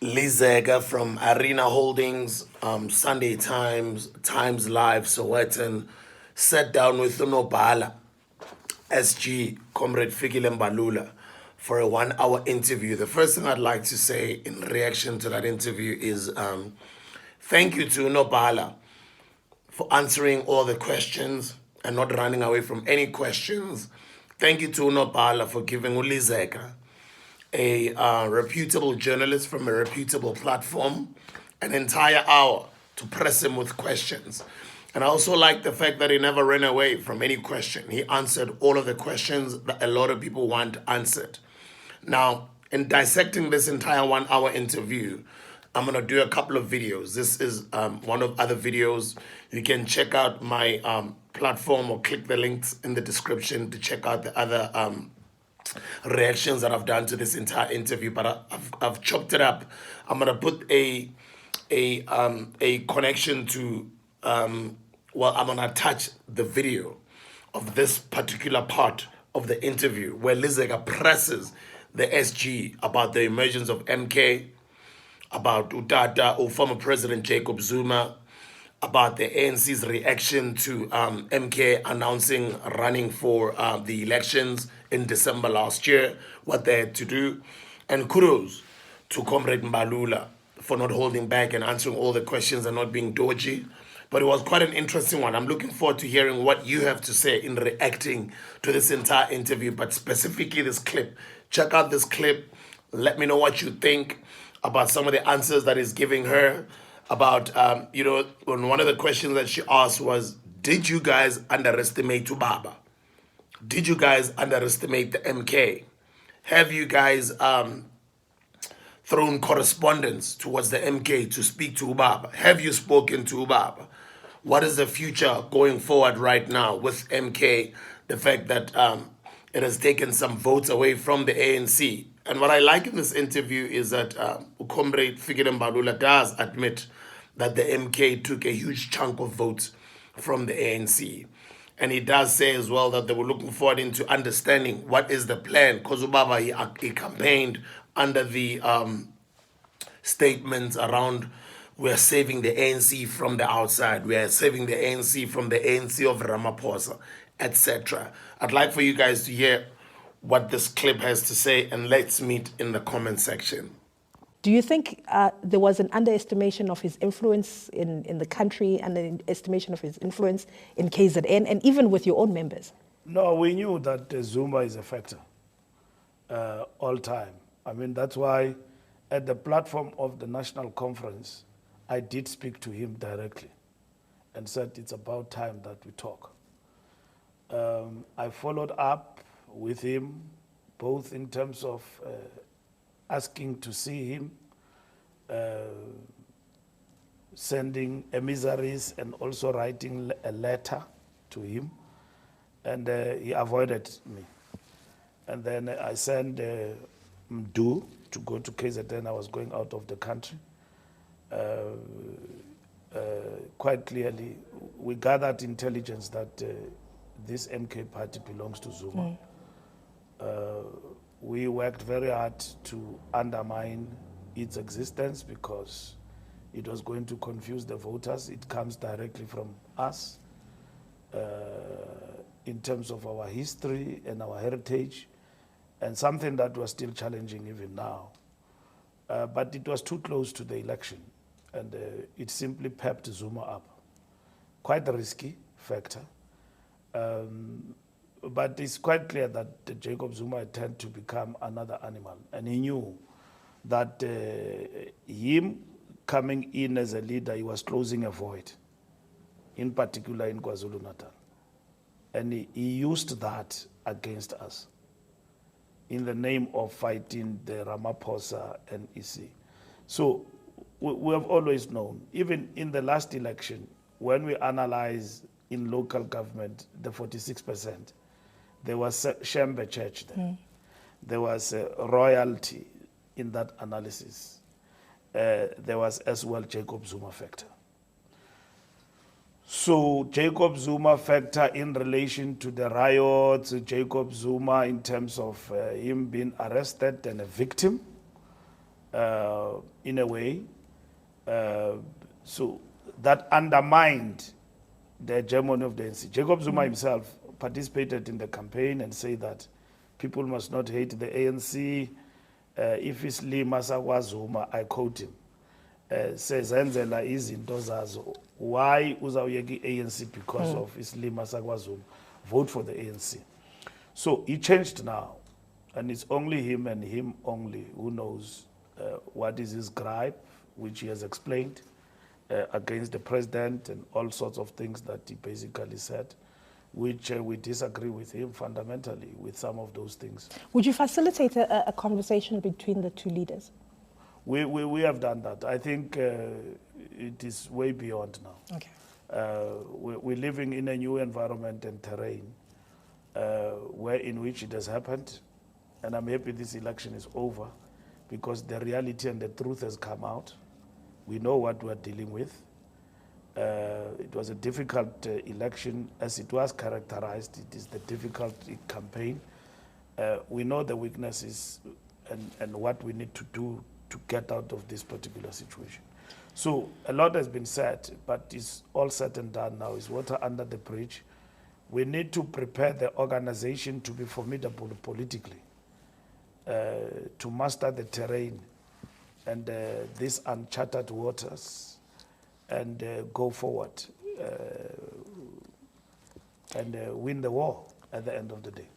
Lizega from Arena Holdings, Sunday Times, Times Live, Sowetan, sat down with Unobhala, SG, Comrade Fikile Mbalula, for a 1 hour interview. The first thing I'd like to say in reaction to that interview is thank you to Unobhala for answering all the questions and not running away from any questions. Thank you to Unobhala for giving Ulizeka, a reputable journalist from a reputable platform, an entire hour to press him with questions. And I also like the fact that he never ran away from any question. He answered all of the questions that a lot of people want answered. Now, in dissecting this entire 1 hour interview, I'm going to do a couple of videos. This is one of other videos. You can check out my platform or click the links in the description to check out the other reactions that I've done to this entire interview, but I've chopped it up. I'm gonna put a connection to I'm gonna attach the video of this particular part of the interview where Lizeka presses the SG about the emergence of MK, about Utata or former President Jacob Zuma, about the ANC's reaction to MK announcing running for the elections in December last year, what they had to do. And kudos to Comrade Mbalula for not holding back and answering all the questions and not being dodgy. But it was quite an interesting one. I'm looking forward to hearing what you have to say in reacting to this entire interview, but specifically this clip. Check out this clip. Let me know what you think about some of the answers that he's giving her. About, when one of the questions that she asked was, did you guys underestimate Ubaba? Did you guys underestimate the MK? Have you guys thrown correspondence towards the MK to speak to Ubaba? Have you spoken to Ubaba? What is the future going forward right now with MK? The fact that it has taken some votes away from the ANC. And what I like in this interview is that Comrade Fikile Mbalula does admit that the MK took a huge chunk of votes from the ANC. And he does say as well that they were looking forward into understanding what is the plan. Because Ubaba, he campaigned under the statements around we're saving the ANC from the outside, we are saving the ANC from the ANC of Ramaphosa, etc. I'd like for you guys to hear what this clip has to say, and let's meet in the comment section. Do you think there was an underestimation of his influence in the country and an estimation of his influence in KZN and even with your own members? No, we knew that Zuma is a factor all time. I mean, that's why at the platform of the national conference, I did speak to him directly and said it's about time that we talk. I followed up with him, both in terms of asking to see him, sending emissaries and also writing a letter to him, and he avoided me. And then I sent Mdu to go to KZN. I was going out of the country. Quite clearly, we gathered intelligence that this MK party belongs to Zuma. We worked very hard to undermine its existence because it was going to confuse the voters. It comes directly from us in terms of our history and our heritage, and something that was still challenging even now. But it was too close to the election, and it simply pepped Zuma up. Quite a risky factor. But it's quite clear that Jacob Zuma tended to become another animal. And he knew that him coming in as a leader, he was closing a void, in particular in KwaZulu-Natal. And he used that against us in the name of fighting the Ramaphosa and EC. So we have always known, even in the last election, when we analyze in local government, the 46%, there was a Shembe church there. There was a royalty in that analysis. There was as well Jacob Zuma factor. So Jacob Zuma factor in relation to the riots, Jacob Zuma in terms of him being arrested and a victim, in a way. So that undermined the hegemony of the ANC. Jacob Zuma himself participated in the campaign and said that people must not hate the ANC. If isilima sakwaZuma, I quote him, sezenzela izinto zazo. Why uzawuyeka i-ANC because of isilima sakwaZuma? Vote for the ANC. So he changed now, and it's only him and him only who knows what is his gripe, which he has explained against the president and all sorts of things that he basically said, which we disagree with him fundamentally with some of those things. Would you facilitate a conversation between the two leaders? We have done that. I think it is way beyond now. Okay. We're living in a new environment and terrain where in which it has happened, and I'm happy this election is over because the reality and the truth has come out. We know what we're dealing with. It was a difficult election as it was characterized. It is the difficult campaign. We know the weaknesses and what we need to do to get out of this particular situation. So a lot has been said, but it's all said and done now. It's water under the bridge. We need to prepare the organization to be formidable politically, to master the terrain and these uncharted waters and go forward and win the war at the end of the day.